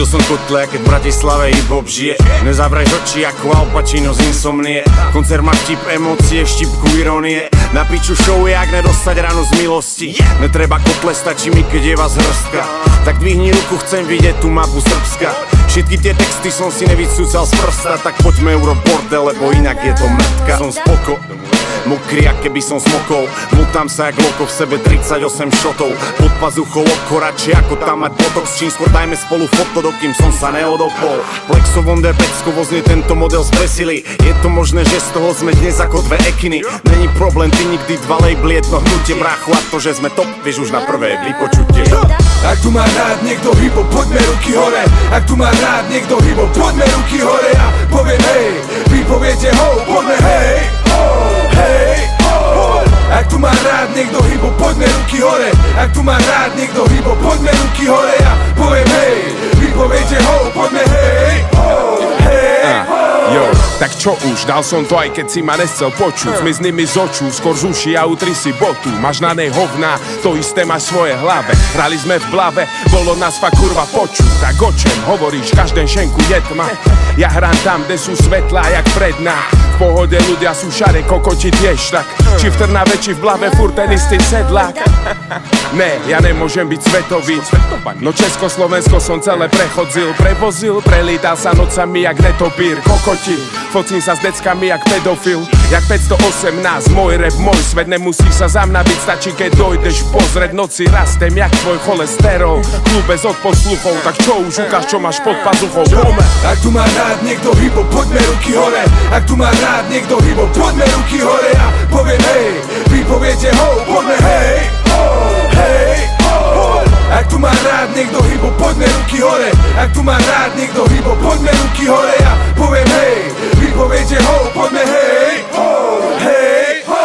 Zažil som kotle, keď v Bratislave hip-hop žije. Nezavraj oči ako Al Pacino z Insomnie. Koncert má vtip, emócie, štipku ironie. Na piču show je, ak nedostať ráno z milosti. Netreba kotle, stačí mi, keď je vás hrstka. Tak dvihni ruku, chcem vidieť tú mapu Srbska. Všetky tie texty som si nevycúcal z prsta. Tak poďme urob bordel, lebo inak je to mŕtka. Som spoko, mokrý, ak keby som smokol. Mutám sa jak loko, v sebe 38 šotov. Pod pazuchou oko, radšej ako tam mať botox. Čím skôr dajme spolu foto, dokým som sa neodopol. Plexo Wonder Pecko vozne tento model zpresili. Je to možné, že z toho sme dnes ako dve ekiny. Není problém, ty nikdy dva labely, jedno hnutie. Bráchu, a to, že sme top, vieš už na prvé vypočutie. Ak tu má rád niekto hip-hop, poďme ruky hore. Ak tu má rád niekto hip-hop, poďme ruky hore. A poviem hej, vy poviete ho, poďme hej, ho, hej, ho. Ak tu má rád niekto hip-hop, poďme ruky hore. Ak tu má rád niekto hip-hop, poďme ruky hore. A poviem hej, vy poviete ho, poďme hej, ho, hej, ho. Jo, tak čo už, dal som to, aj keď si ma nechcel počuť. Zmizni mi z očú, skôr z uši a utri si botu. Máš na nej hovná, to isté máš svoje hlave. Hrali sme v blave, bolo nás fakt kurva počuť. Tak o čem hovoríš, každém šenku je tma. Ja hrám tam, kde sú svetlá, jak predná. V pohode ľudia sú šare, kokoti tiež tak. Či v Trnave, či v blave, furt ten istý sedlák. Ne, ja nemôžem byť svetový. No Československo som celé prechodzil. Prevozil, prelítal sa nocami jak netopír. Kokoti, focím sa s deckami jak pedofil. Jak 518, môj rap, môj svet. Nemusíš sa za mňa byť, stačí keď dojdeš pozrieť. Noci rastem jak tvoj cholesterol. Klube z odposluchov, tak čo už ukáž, čo máš pod pazuchou. Pomer. Ak tu má rád niekto hip-hop, poďme ruky hore. Ak tu má rád niekto hip-hop, poďme ruky hore. A poviem hej, vy poviete ho, poďme hej, ho, hej, ho. Ak tu má rád niekto hip-hop, poďme ruky hore. Ak tu má rád niekto hip-hop, poďme ruky hore. A poviem hej, vy poviete ho, poďme hej, ho, hej, ho.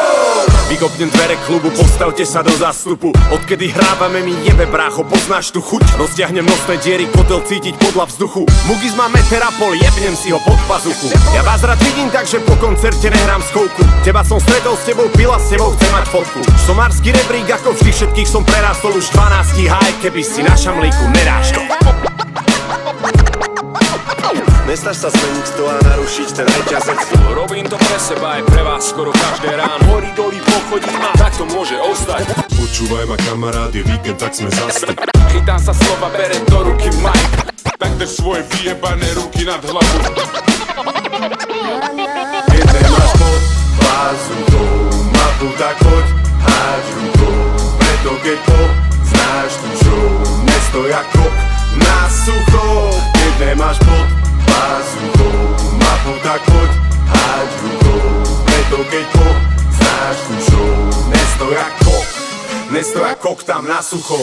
Vykopnem dvere klubu, postavte sa do zástupu. Odkedy hrávame mi jebe brácho, poznáš tu chuť. Rozťahnem nosné diery, kotel cítiť podľa vzduchu. Mugis má meter a pol, jebnem si ho pod pazuchu. Ja vás rád vidím, takže po koncerte nehrám schovku. Teba som stretol, s tebou pila, s tebou chcem mať fotku. Somársky rebrík, ako vždy všetkých som prerástol už 12 haj, keby si na šamlíku nedáš to. Nesnaž sa zmeniť to a narušiť ten reťazec. Robím to pre seba aj pre vás skoro každé ráno. Hory doly pochodím a tak to môže ostať. Počúvaj ma kamarát, je víkend, tak sme zase. Chytám sa slova, berem do ruky mic. Tak drž svoje vyjebané ruky nad hlavu. Keď nemáš pod pazuchou mapu, tak poď háď rukou. Preto keď poznáš tú show, nestoj ako na sucho. Keď nemáš pod pazuchou mapu, tak poď háď rukou. Preto keď poznáš tú show, nestoj ako tam na sucho.